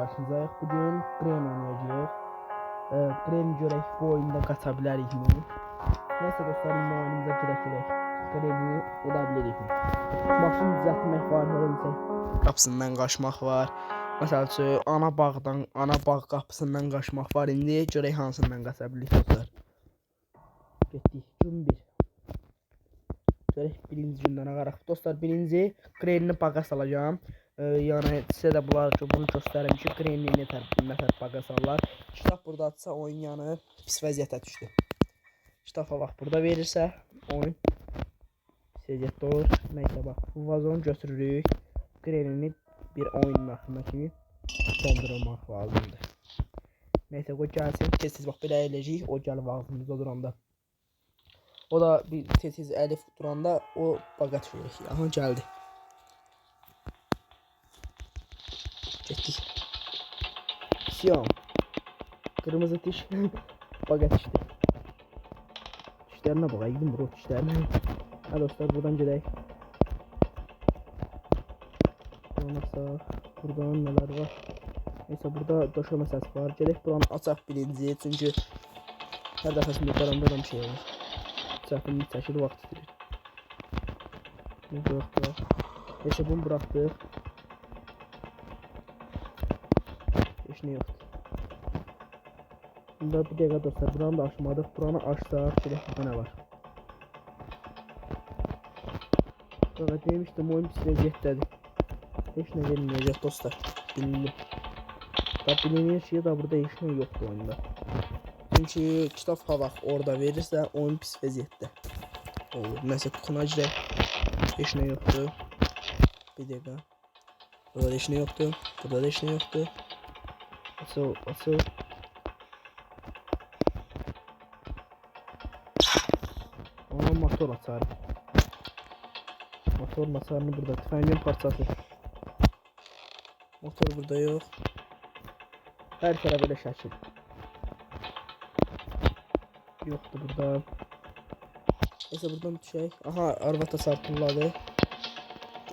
karşınızdayıq. Bugün Gren oynayacağıq. Gren görək bu oyunda qaça bilərikmi? Neyse dostlar, indi oyunumuza girək. Gren'i ola bilərikmi? Maşın düzəltmək var, hörümçək qapısından qaçmaq var. Məsəl üçün ana bağ qapısından qaçmaq var. İndi görək hansından qaça bilirik dostlar. Getdik. Gün 1. Görək birinci gündən ağaraq. Dostlar, birinci Gren'i bağa salacağım. Yəni sizə də bunlar ki, bunu göstərim ki, Gren'i nətər bağa salırlar. Kitab burada atsa oyun yanı pis vəziyyətə düşdü. Kitaba bax, burada verirsə oyun pis vəziyyətdə olur. Nəysə bax, bu vazonu götürürük. Gren'i bir oyunun axırına kimi dondurmaq lazımdır. Nəysə, qoy gəlsin. Tez bax, belə eləyəcəyik. O gəlib ağzımızda duranda. O da bir tez əlif duranda o bağa düşürük. Aha, gəldi. Getdik. Siyam. Kırmızı diş. Bağa düşdü. Dişlerine bak. Gidin bro dişlerine. Ha dostlar, buradan gidelim. Olmazsa buradan neler var? Neyse, burada döşeme sesi var. Gidelim buranı açaq birinci. Çünkü her dəfəsində qaranda bir şey olur. Çətinlik çəkir, vaxt istirir. Neyse, bunu bıraxdıq. Heç nə yoxdur. Bunda bir dəqiqə dostlar, buranı da açmadıq. Buranı açsaq, burada nə var? Bax, demişdim, oyun pis vəziyyətdədir. Heç nə verilməyəcək dostlar. Bilindim. Bilinir ki, da burada heç nə yoxdur oyunda. Çünki kitab havaq orada verirsə, oyun pis vəziyyətdə olur. Nəsə, kuxuna girək. Heç nə yoxdur. Bir dəqiqə. Burada heç nə yoxdur. Burada da heç nə yoxdur. Asıl. Ona motor açarım. Motor masarını burada. Tüfəngin parçası. Motor burada yox. Hər tərəf belə şəkil. Yoxdur burada. Neyse, buradan düşək. Aha, arvata sarpılladı.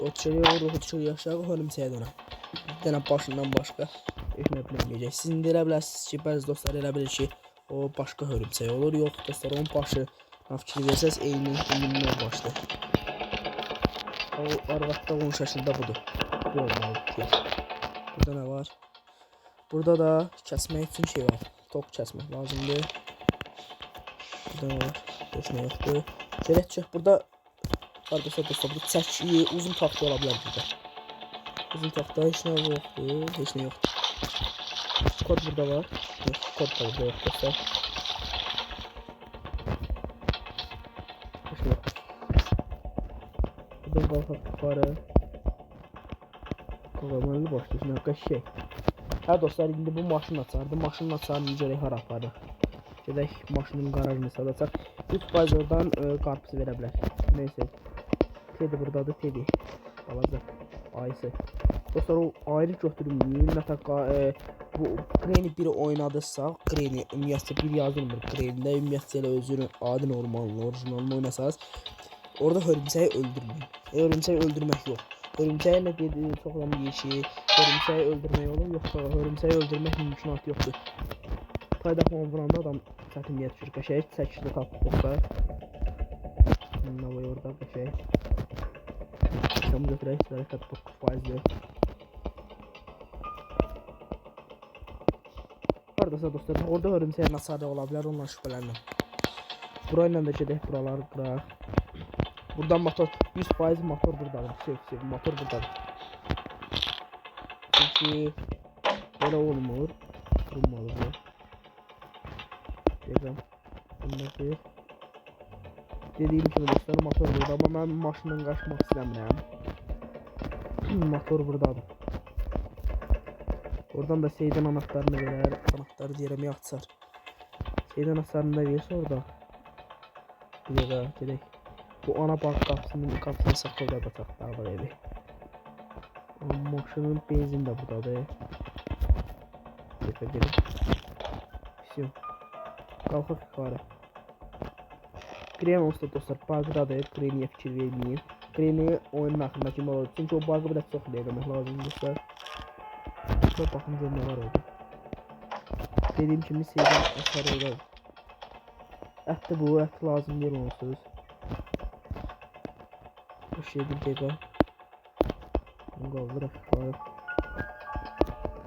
O düşəyə, ruhu düşəyə aşağı, hörümçəyə dönə. Bir dənə başından başqa heç nə bilməyəcək. Siz indi elə bilərsiniz ki, bəzi dostlar elə bilir ki, o başqa hörümçək olur. Yox dostlar, onun başı fikir versəz eyni o başdır. O arvatda onun şəkildə budur. Bu olmalıdır. Burada nə var? Burada da kəsmək üçün şey var. Tok kəsmək lazımdır. Burada nə var? Heç nə yoxdur. Şöyle çıx. Burada arkadaşlar dostlar, burada çəki, uzun taxta ola bilər burada. Uzun taxta heç nə yoxdur. Heç nə yoxdur. Kod burada var. Yox, kod da burada yox dostlar. Heç nə yoxdur. Buradan qalxaq yuxarı. Qovamalı başlayın. Qəşəng. Hə dostlar, indi bu maşın açardı. Maşının açarını görək hara aparıq. Gedək maşının qarajını salacaq. 3% oradan qarpızı verə bilər. Neyse. Tedi buradadır, Tedi. Alacaq. Ayısı. Dostlar, o ayrı götürülmüyor. Nətə bu Gren'i biri oynadırsaq, Gren'i ümumiyyətcə bir yazılmır. Gren'də ümumiyyətcə elə özünün adi normalını, orijinalını oynasaz, orada hörümçəyi öldürməyin. Hörümçəyi öldürmək yox. Hörümçəyi nə dedi, çox adam deyir ki, hörümçəyi öldürmək olur. Yoxsa hörümçəyi öldürmək mümkünatı yoxdur. Paydaqla vuranda adam çətinliyə düşür. Qəşəng çəkişdə tapdıqsa. Nə var orada qəşəng. Tam götürək, hərəkət 9%-dir. Haradasa dostlar, orada hörümçəyin hasarı ola bilər, ondan şübhələnməm. Burayla da gedək, buraları qıraq. Buradan motor 100% motor buradadır. Motor buradadır. Çünki belə olmur. Durmalıdır. Deyəcəm. Bunları dediyim kimi dostlar, motor burada, amma mən maşından qaçmaq istəmirəm. Motor buradadır. Oradan da Seydən anahtarını verər. Anahtarı deyirəm, yaxçar. Seydən anahtarını da verirsə orada. Bir dəqiqə, gedək. Bu ana bağ qapısını saxılda bataq, dağda evi. Maşının benzin də buradadır. Gedək, gedək. Всё. Qalxaq yuxarı. Gren olsa dostlar, bağdadır. Gren'e fikir verməyin. Gren'i oyunun axırındakı olur. Çünki o bağı biraz çox eləmək lazım dostlar. Şöyle bakın görün ne var orada. Dediğim kimi sevdim əsər orada. Ətli bu, ət lazım değil onsuz. Bu şey bir dəqiqə. Bunu qaldıraq şuraya.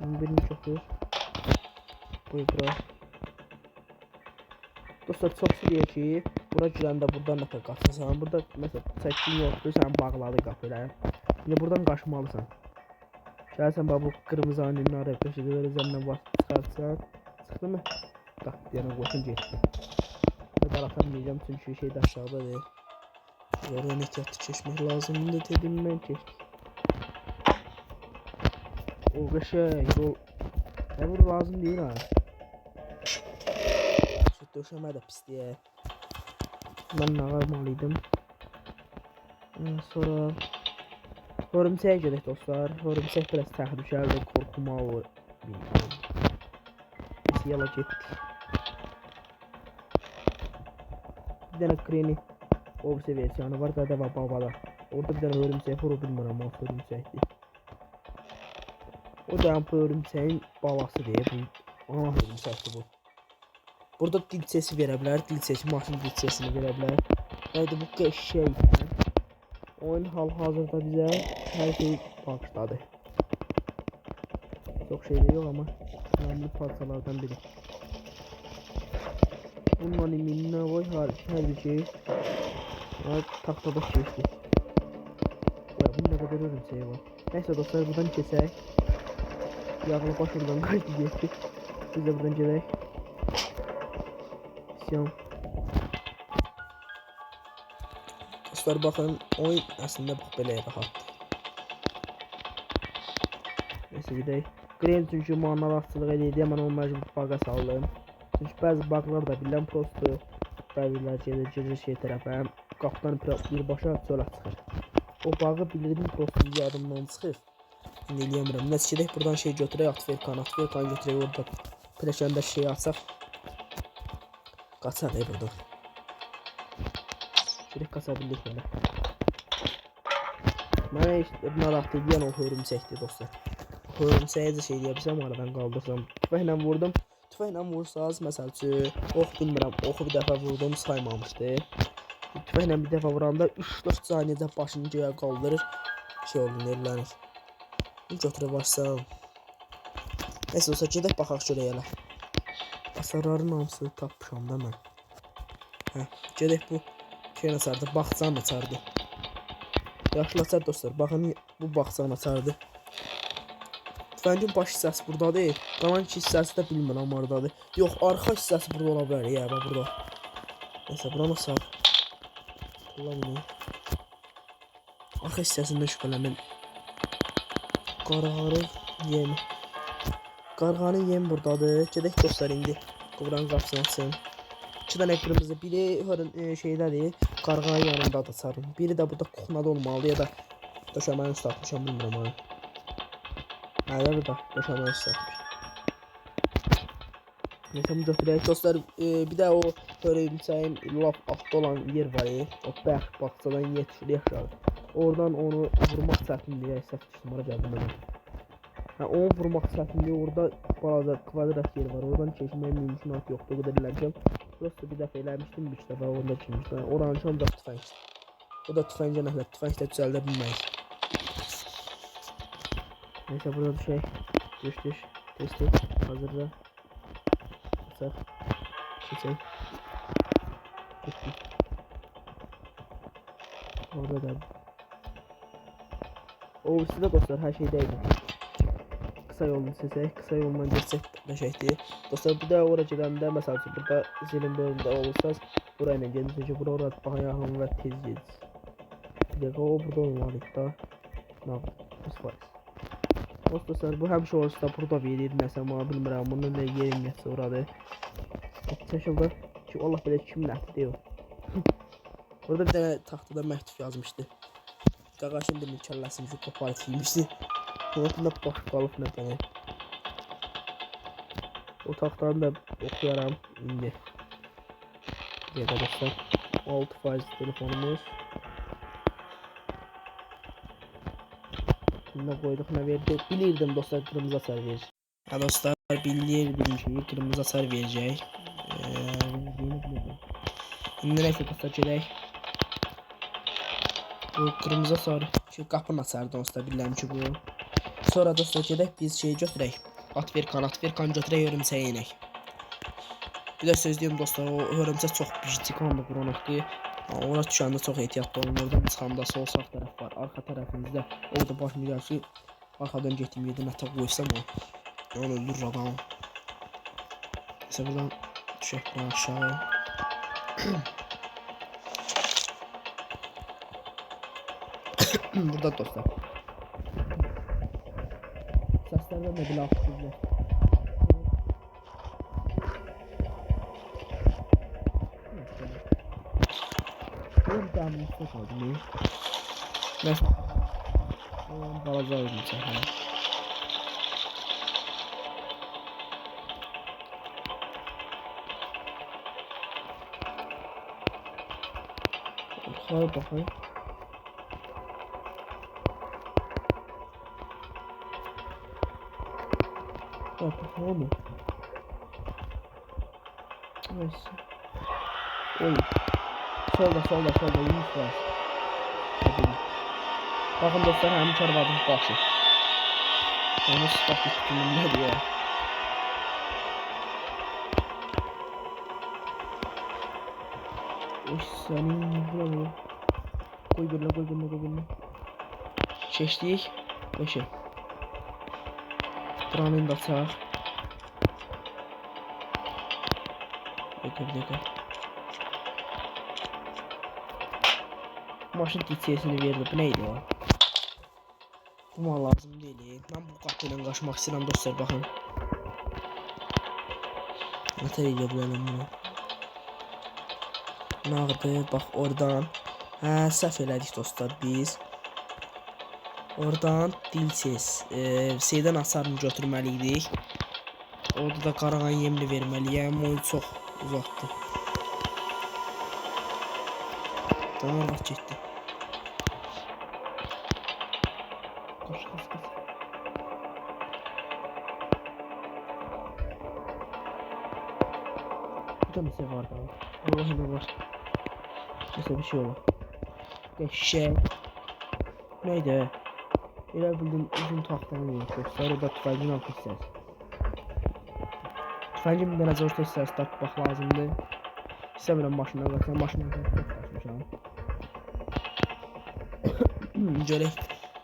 Bunu birini çoxdur. Qoy bura. Dostlar çox istəyir ki, bura girəndə buradan da qaçasan. Burada məsələn çəkin yoxdur, sən bağladı qapıları. İndi buradan qaçmalısan. Gəlsən bax bu qırmızı aninin araya köşədə verəcəmdən vaxt çıxartsan. Çıxdı mı? Qap deyənə qoşun getdi. Və daratamayacağım çünki şey də aşağıdadır. Oradan ehtiyatlı keçmək lazımdır dedim mən keçdik. O qəşəng yol. Bu lazım deyil ha. Döşəmə də pisliyə. Mən nağarmalıydım. Sonra hörümçəyə gedək dostlar. Hörümçək biraz təhlükəlidir, qorxmalı. Biz yola getdik. Bir dənə kreni obse versiyanı var, Dədə və Babada. Orada bir dənə hörümçək var, o bilmirəm o hörümçəkdir. O da bu hörümçəyin balasıdır, bu ana hörümçəkdir bu. Burada dil sesi verə bilər, dil sesi, maşın dil sesini verə bilər. Neydi bu qəşəng. Oyun hal-hazırda bizə hər şey bağışladı. Çox şey də yox amma önemli parçalardan biri. Bunun animinə var, hər bir şey. Taxtada keçdi. Bunun nə qədər örümçəyi var. Nəysə dostlar, buradan keçək. Yağlı baş oradan qayıtı getdik. Biz də buradan gedək. Dostlar baxın, oyun əslində bax beləyə rahatdır. Neysə gedək. Qren çünki narahatçılıq edirdi, mən onu məcbur baqa saldım. Çünki bəzi baqlar da bilən prosto. Bəzilər gedir şey tərəfə, qapıdan birbaşa çölə çıxır. O bağı bilirdim prosto yadımdan çıxır. İndi eləyəmirəm. Nəsə gedək buradan şey götürək, atverkanı götürək, orada pləşəndə şey açaq. Qaçaq buradan. Şuraya qaça bildik belə. Mənə narahat edən o hörümçəkdir dostlar. Hörümçəyə də şey deyə bilsəm, aradan qaldırsam. Tüfəklə vurdum. Tüfəklə vursaz, məsəl üçün, ox bilmirəm, oxu bir dəfə vurdum, saymamışdı. Tüfəklə bir dəfə vuranda 3-4 saniyədə başını göyə qaldırır. Şey oldu, nerlənir. Götürə başsam. Neysə olsa gedək baxaq şuraya elə. Asarların hamısını tapmışam da mən. Gedək bu şeyin açardı, baxçanın açardı. Yaşlı açar dostlar, baxın bu baxçanın açardı. Tüfəngin baş hissəsi buradadır, qalan iki hissəsi də bilmirəm oradadır. Yox, arxa hissəsi burada ola bilər, burada. Neysə, buranı açar. Arxa hissəsində şübhələndim. Qarğanın yemi buradadır. Gedək dostlar indi. Buranın qapısını açsın. 2 dənə qırmızı, biri şeydədir, qarğanın yanında da sarım. Biri də burada kuxnada olmalı ya da döşəmənin üstə atmışam, bilmirəm onu. Hələ burada döşəmənin üstə atmış. Neysə, bunu götürək dostlar. Bir də o hörümçəyin laf altda olan yer var. O baxçadan yetişir aşağı. Oradan onu vurmaq çətinliyə səhv düşdüm, ora gəldim mən. Onu vurmaq çətinliyə orada balaca kvadrat yer var. Oradan keçməyə mümkünat yoxdur, o qədər eləmişəm. Prosto bir dəfə eləmişdim, 3 dəfə onda girmişdim. Oranı ancaq tüfəng. O da tüfəngə nəhlət, tüfəng də düzəldə bilməyik. Neysə, burada düşək. Düş. Test. Hazırda. Açaq. Keçək. Getdik. Orada da. O sizdə dostlar, hər şey deyil. Kısa yolunu seçək, kısa yolundan geçsək nəşəkdir. Dostlar, bir də ora gedəndə, məsəl üçün, burada zilin bölümdə olursanız, burayla gedin, çünki bura daha yaxın və tez gedirsiniz. Bir dəqiqə, o burada olmalıyıq da. Nağıl, biz varız. Dostlar, bu həmişə olursa burada verir, nəsə, bilmirəm, bunun da yerim yetsə oradır. Çəkildə ki, Allah belə kim nəfti deyil. Orada bir dənə taxtada məktub yazmışdı. Qaqaşın bir kəlləsin ki, qoparıb yemişdi. Orada baş qalıb nə demək. O taxtanı da oxuyaram indi. Deyədə dostlar, 6% telefonumuz. Üstüne koyduk, ne verdi? Bilirdim dostlar, kırmızı hasar verecek. Ha dostlar, bilirdim ki kırmızı hasar verecek. Şimdi neyse dostlar, gerek. Bu kırmızı hasar şu qapını açar dostlar, bilirəm ki bu. Sonra dostlar gerek biz şeyi götürək. At ver kan götürək, hörümçəyə inək. Bir də söz deyim dostlar, o hörümçək çox bici kanlı qronaqdır. Ora düşəndə çox ehtiyatlı olun. Oradan çıxanda sol sağ tərəf var. Arxa tərəfinizdə orada başlayır ki, arxadan getdiyim yerdən ətə qoysam o. Onu öldürür adam. Mesela buradan düşək buradan aşağı. Burada dostlar. Seslerden de bile aktifler. Ben damını üstüne koydum. Neyse. Balaca oydum sana. Bakayım. Bakalım. Neyse. Oy. Solda Yunus var. Bakın dostlar, hem çarvadım başı. Onu sıfat üstünümde diyor. Senin buraya. Koy birine. Çeşdik. Beşe. Buranın da sağ. Bekle. Maşın DTS'ini verdi. Bu neydi o? Bu mal lazım değil. Ben bu kapıyla kaçmak istedim dostlar, bakın. Neler edebilirim bunu? Nerede? Bak oradan. Səhv elədik dostlar biz. Oradan dilsiz. Şeydən hasarını götürməliydik. Orada da qarağan yemli verməliyəm. Oyun çox uzaqdır. Tamam, bak getdi. Koş. Burada mesele var da. Allah'ım var. Mesela bir şey olur. Geçecek. Neydi? Elə bildim uzun taxtanı yoksa orada tüfəngin altı hissəsi. Tüfəngin bir dənəcə orta hissəsi tapmaq lazımdır. İstəmirəm maşından qaçsam, maşından qaçmışam. Görək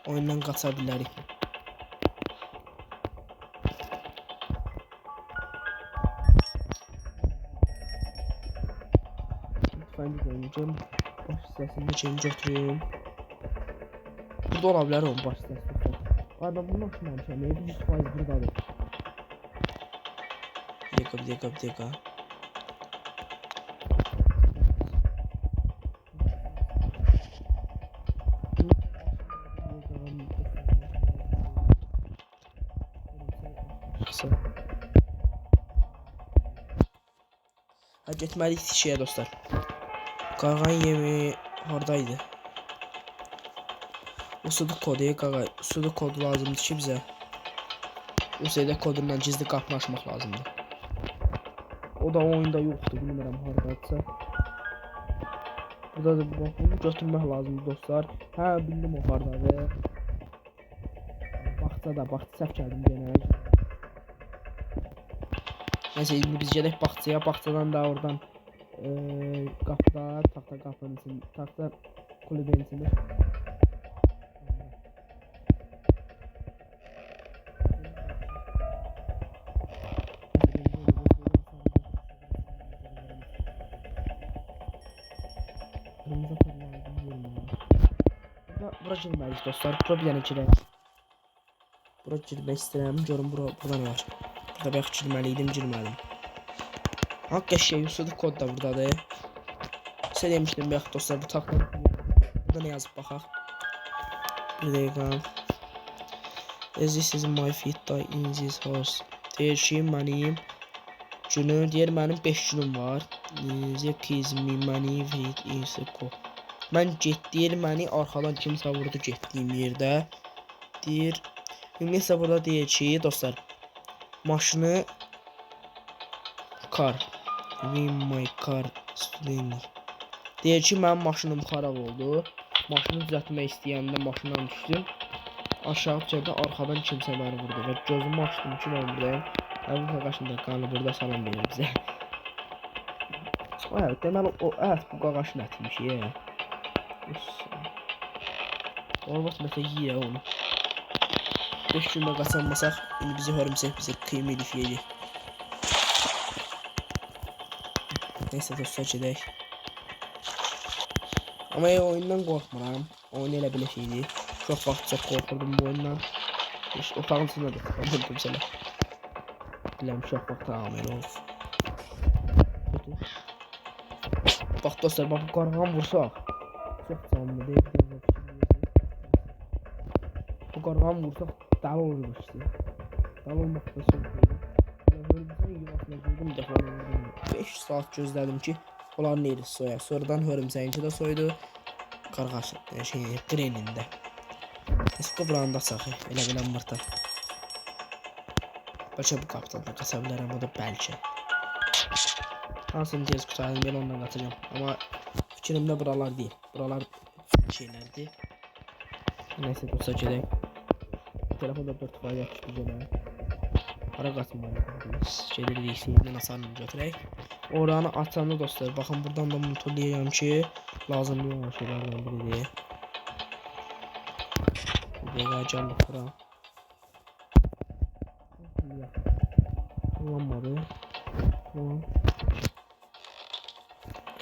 oyundan qaça bilərik. Tüfəngi oynayacağım. Baş hissəsində şeyini götürüyorum. Burada ola bilər onun baş hissəsi. Var ben bunu açmamışam. 100% buradadır. Bir dakika. Hadi getməliyik şeye dostlar. Qarğan yemi haradaydı? Usuduk kodu qaqa. Usuduk kodu lazımdır ki bizə. Usuduk kodundan gizli qapını açmaq lazımdır. O da oyunda yoxdur, bilmirəm haradadırsa. Burada da bu qapını götürmək lazımdır dostlar. Hə, bildim o haradadır. Baxça səhv gəldim genək. Neyse biz gedək baxçaya. Baxçadan da oradan qapıda, taxta qapının içində, taxta kulübenin içində. Bura girməliyik dostlar. Bura bir dənə girək. Bura girmək istəyirəm. Görün burada nə var. Burada bayaq girmədim. Haqq şey Usuduk kod da buradadır. Sizə demişdim bayaq dostlar, bu taxta. Burada nə yazıb baxaq. Bir dəqiqə. This is my feet die in this house. Deyir ki, mənim günüm, deyir mənim 5 günüm var. Zekiz mi məni feet is ko. Mən getdiyim məni arxadan kimsə vurdu getdiyim yerdə. deyir. Ümumiyyətlə burada deyir ki, dostlar, maşını car, win my car stealing. Deyir ki, mənim maşınım xarab oldu. Maşını düzəltmək istəyəndə maşından düşdüm. Aşağı çəkdə arxadan kimsə məni vurdu və gözümü açdım ki, mən buradayım. Əvvəl qaqaşında qanı burada salam verir bizə. Evet, deməli o bu qaqaşın ətiymiş ya. Olmaz məsələ yiyə onu. 5 gündə qaçanmasaq, indi bizi hörümsək bizə qıyım edib yiyəcək. Neyse dostlar gedək. Ama oyundan qorxmuram. Oyun elə belə şeydir. Çox vaxt çox qorxurdum bu oyundan. Otağın içində də tıxanırdım sənə. Biləm çox vaxt tamam elə olsun. Bax dostlar, bax bu qarğan vursaq. Çox canlı deyil. Bu qarğan vursaq dəli olur işte. Dəli olmaq da çox deyil. Hörümçəyin yuvasına girdim, bir dəfə onu vurdum. 5 saat gözlədim ki, onların yeri soya. Sonradan hörümçəyinki də soydu. Qarğaş qrenində. Eski buranı da açaq, elə biləm mırtı. Bəlkə bu qapıdan da qaça bilərəm, o da bəlkə. Hansını tez qurtardım, ben ondan qaçacağım. Amma fikrimdə buralar deyil. Buralar şeylərdir. Neyse dostlar gedək. Telefonda 4 fayda yapışdı gələ. Ara qaçmalıyıq. Gedirik, seyirdən asanını götürək. Oranı açanda dostlar, baxın buradan da monitörləyəm ki, lazımlı olan şeylərdən biridir. Deqacanlıq bura. Kullanmadı. Tamam.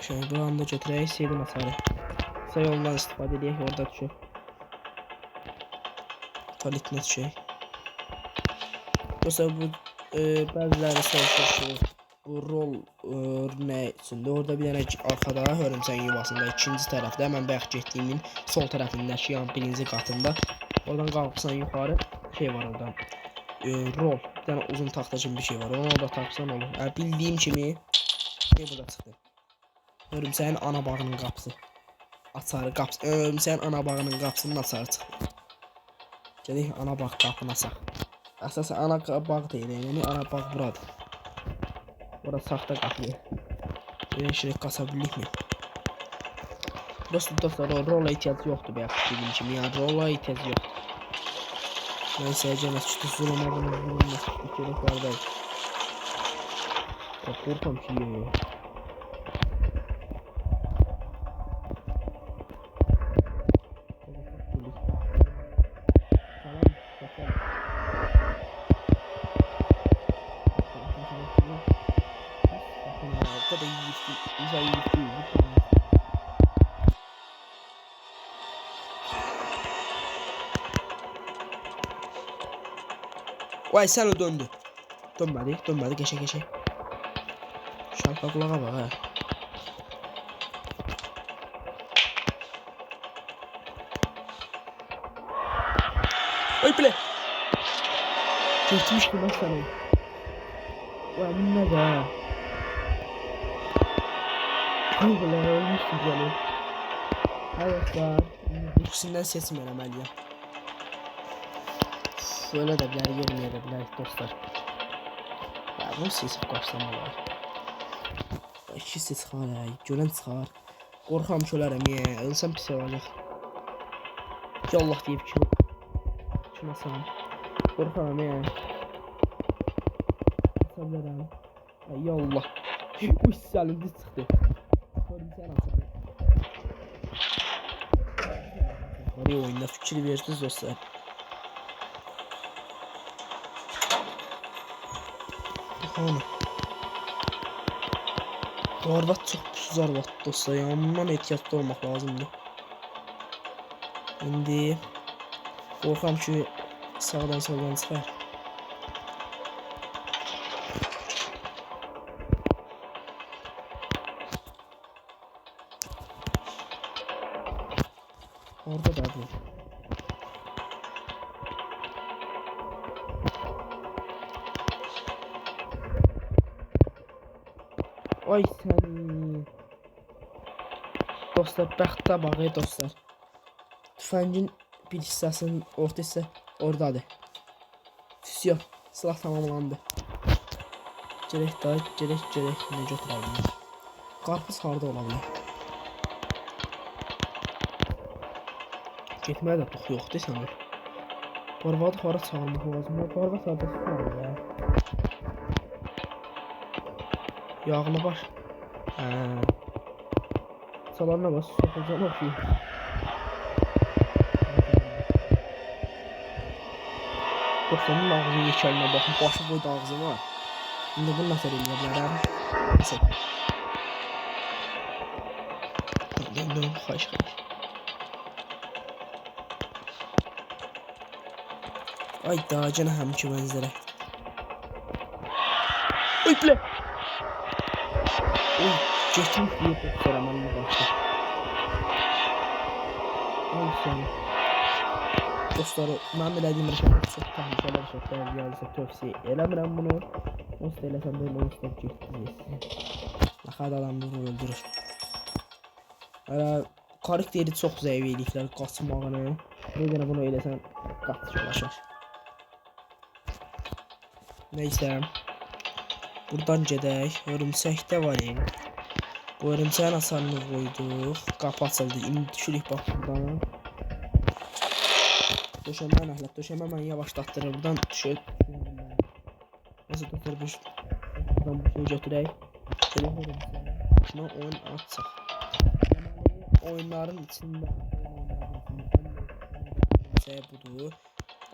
Şöyle buranı da götürək, seyirdən asarıq. Say yoldan istifadə edək, orada düşək. Tuvaletine düşək. Dostlar bu bəziləri soruşur. Bu rol nə üçündür? Orada bir dənə arxada hörümçəyin yuvasında ikinci tərəfdə, mən bayaq getdiyimin sol tərəfindəki yan birinci qatında. Oradan qalxsan yuxarı şey var oradan. Rol, bir dənə uzun taxta kimi bir şey var. Onu orada taxsan olur. Bildiyim kimi şey burada çıxdı. Hörümçəyin ana bağının qapısı. Açarı qapısı. Hörümçəyin ana bağının qapısının açarı çıxdı. Gedək ana bağ qapını açaq. Əsasən ana bağ deyil, yəni ana bağ buradır. Orada saxta qapıya. Şirək qasa bilirikmi? Dostlar, o rola ehtiyac yoxdur bayaq dediyim kimi, yəni rola ehtiyac yoxdur. Neyse, cənət çıxdı, zulama bunu vurulması gerək vardayız. Qorxam ki, yox. Vay sen o döndü. Dönmedi geçe. Şalpaklığa bak ha. Ay bile. Geçmiş ki bak sana. Vay bunlar da. Ay bile ölmüşsün canım. Evet var. İkisinden sesim önemli. Şöyle de birer görmeyebiliriz dostlar. Ya bu sesi başlamalar. İki ses hala, gören çıxar. Qorxam şölərəm ya, ölsəm pis olacaq. Yallah deyib ki. Çıxmasam. Qorxam ya. Sabırım. Ay yallah. Bu səlim düz çıxdı. Gördüm sən açarım. Var oyunda fikir verdiniz dostlar. Onu. Bu arvat çok pis arvat dostlar, yani bundan ehtiyatlı olmak lazımdır. İndi qorxam ki sağdan soldan çıxar. Orada da bu. Ay səni. Dostlar, bəxtə bax dostlar. Tüfəngin bir hissəsinin orta hissə Oradadır. Füsiyon. Silah tamamlandı. Gerek daha, gerek. Ne götürəlim? Qarpız harda ola bilər? Getməyə də tox yoxdur sanır. Barvadı hara çağırmaq lazım? Barvad harda tutalım ya? Yağlı baş. Salarına bas, sokulcan oxuyur. Dostlarımın ağzı yekəlinə baxın, başı boyda ağzı var. İndi bunu nasıl eləyə bilərəm? Nasıl? Xahiş. Ay daha gene həmki mənzərə. Oy bilə! Oy, geçmiş bir seramanlı başlı. Oy seni. Dostları, mən bilədiyim rəşədə çox təhlükələr şəklər gəlirsə tövsiyə eləmirəm bunu. Onsuz da eləsəm belə onsuz da getdiniz. Laxad adamını öldürür. Karakteri çox zəif eləyiklər qaçmağını. Bir dənə bunu eləsən qaçışlaşır. Neyse. Buradan gedək. Örümçəkdə var ya. Bu örümçəyin hasarını qoyduq. Qapı açıldı. İndi düşürük bax buradan. Döşəmə nəhlət. Döşəmə mən yavaşlatdırır. Buradan düşür. Nasıl götürmüş? Buradan bu şeyi götürək. Şuna oyun açaq. Oyunların içində örümçək budur.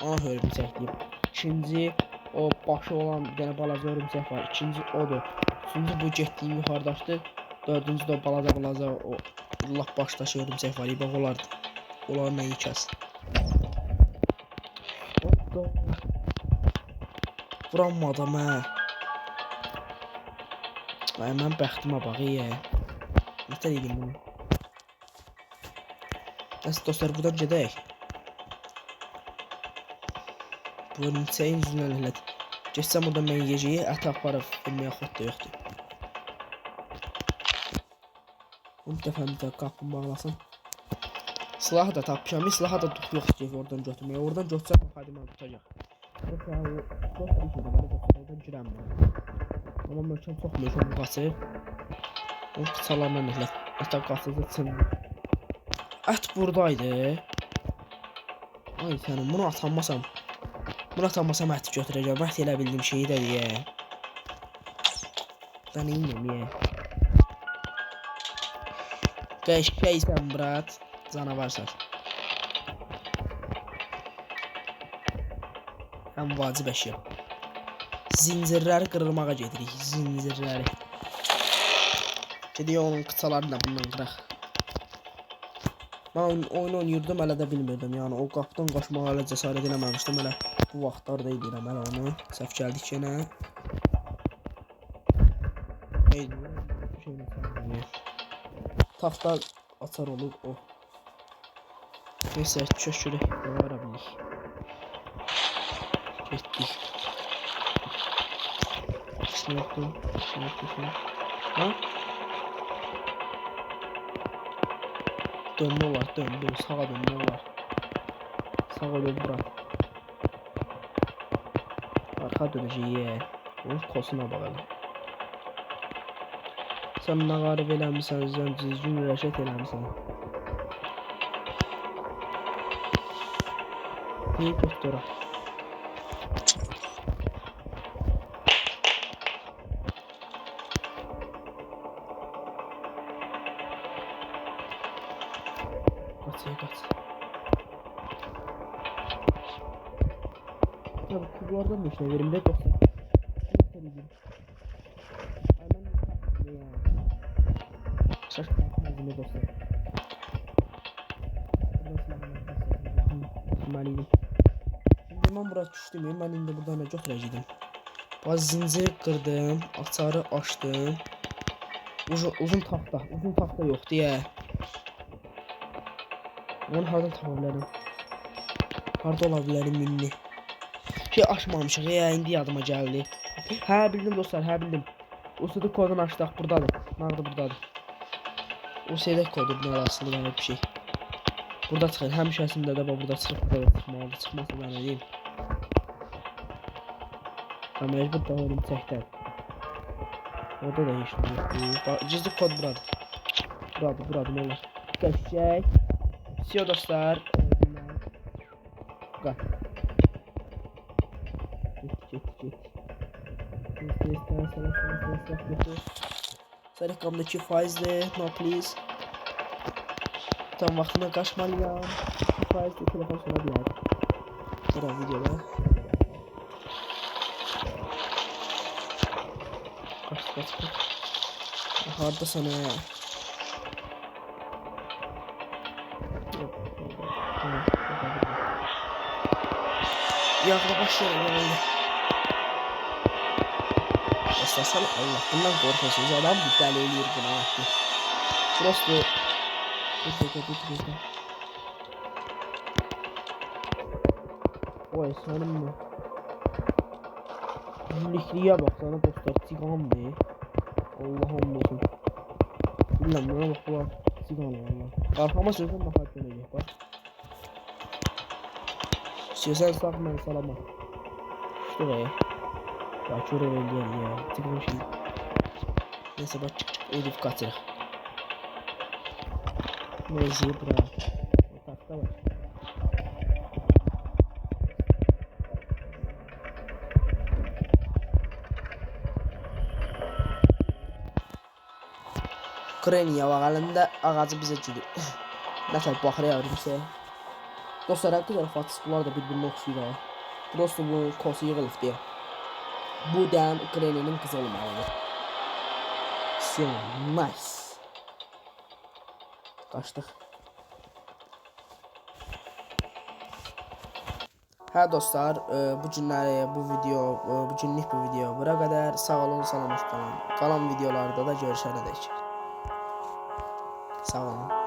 Ana örümçəkliyim. İkinci o başı olan bir dənə balaca örümçək var. İkinci odur. Üçüncü bu getdiyim yuxarıdaşdır. Dördüncü də o balaca o lap başdaşı örümçək var. Bax olardı. Onlarla yiyəcəz. Vuranmadım hə. Ay mən bəxtimə bax ya. Nətər edim bunu? Nəsə dostlar buradan gedək. Bu örümçəyin yüzündən elədi. Geçsəm buradan mən yiyəcəyi ət aparıb bilməyə xod da yoxdur. Bu dəfəmdə qapını bağlasın. Silahı da tapmışam. Silahı da tut yoxdur ki oradan götürməyə. Oradan götürsəm xadimə tutacaq. Yoxsa o dost bir şey də var. Oradan girəm mən. Amma möhkəm çox möhkəm qaçır. O qıçalarla nəhlət. Ətə qaçırdı çındı. Ət buradaydı. Ay sənin bunu atanmasam. Bunu atanmasam əti götürəcəm. Ət elə bildiyim şeyi də deyə. Ben iyiyim ya. Qəşkəysən brat. Canavarsan. Həm vacib əşya. Zincirləri qırılmağa gedirik. Zincirləri. Gedirik onun qıçalarını da bundan qıraq. Ben oyun oynayırdım, hələ də bilmirdim. Yəni o qapıdan qaçmağa hələ cəsarət eləməmişdim. Hələ bu vaxtlarda edirəm hələ onu. Səhv gəldik yenə. Taxta açar olur o. Neyse çöşürük var bilir. Getdik. Şunu. Ha? Dönme var, dön, sağa dönme var. Sağa dön bura. Arka döneceği. Onun kosuna bakalım. Sen ne garip eləmişsən, sen düzgün rəşət eləmişsən. İyi doktora. Kaç. Tabii kutulardan da işine verim de dostlar. Şaşırtma dostlar. Maliyim. Şimdi ben buraya düştüm. Ben indi buradan ne götürəcəydim. Bazı zinciri kırdım, açarı açtım. Uzun taxta yoxdur ya. Onu hardan tapa bilərim? Harda ola bilərim indi? Şey açmamışıq ya, indi yadıma gəldi. Hə bildim dostlar, hə bildim. O sırada kodunu açdıq, buradadır. Nerede buradadır? O şeydə kodu, bunlar aslında bir şey. Burada çıxır. Həmişəsində də burada çıxıb, burada çıxmalıdır. Çıxmasa da nə deyim. Mecbur da ölüm çəkdən. Orada da heç nə yoxdur. Gizli kod buradır. Buradır ne olur. Geçecek. Siyo dostlar. Bak. Get. Sen rakamdaki faizle no please. Tam vaxtına kaçmalıyam. Faizle telefon sorabilir. Bura videoda. Kaç. Harda sana ya. Yakla başlayalım yani. İstersen Allah bundan korkuyorsunuz. Adam bir tane ölüyor buna vakti. Burası bir dakika. Oy sanırım mı? Yüzlükliğe bak sana dostlar. Sigan be. Allah'ım olsun. Bilmem buna bak bu var. Sigan valla. Arkama sözüm bak dönecek bak. İstiyorsan sakmayın salama. İşte be. Ya çok öğrendim ya. Tıkım şey. Neyse bak çık Elif kaçır. Neyse bırak. O takta var. Kreniya bağalında ağacı bize cüdü. Nəsə baxırıq yavrum dostlar, haqqı Fatih bunlar da bir-birini oxşuyur ha. Prosto bu kosu yığılıb deyə. Bu dəm Ukraynanın qızı olmalıdır. So nice. Qaçdıq. Hə dostlar, bu günlük bu video bura qədər. Sağ olun, salamat qalın. Qalan videolarda da görüşənədək. Sağ olun.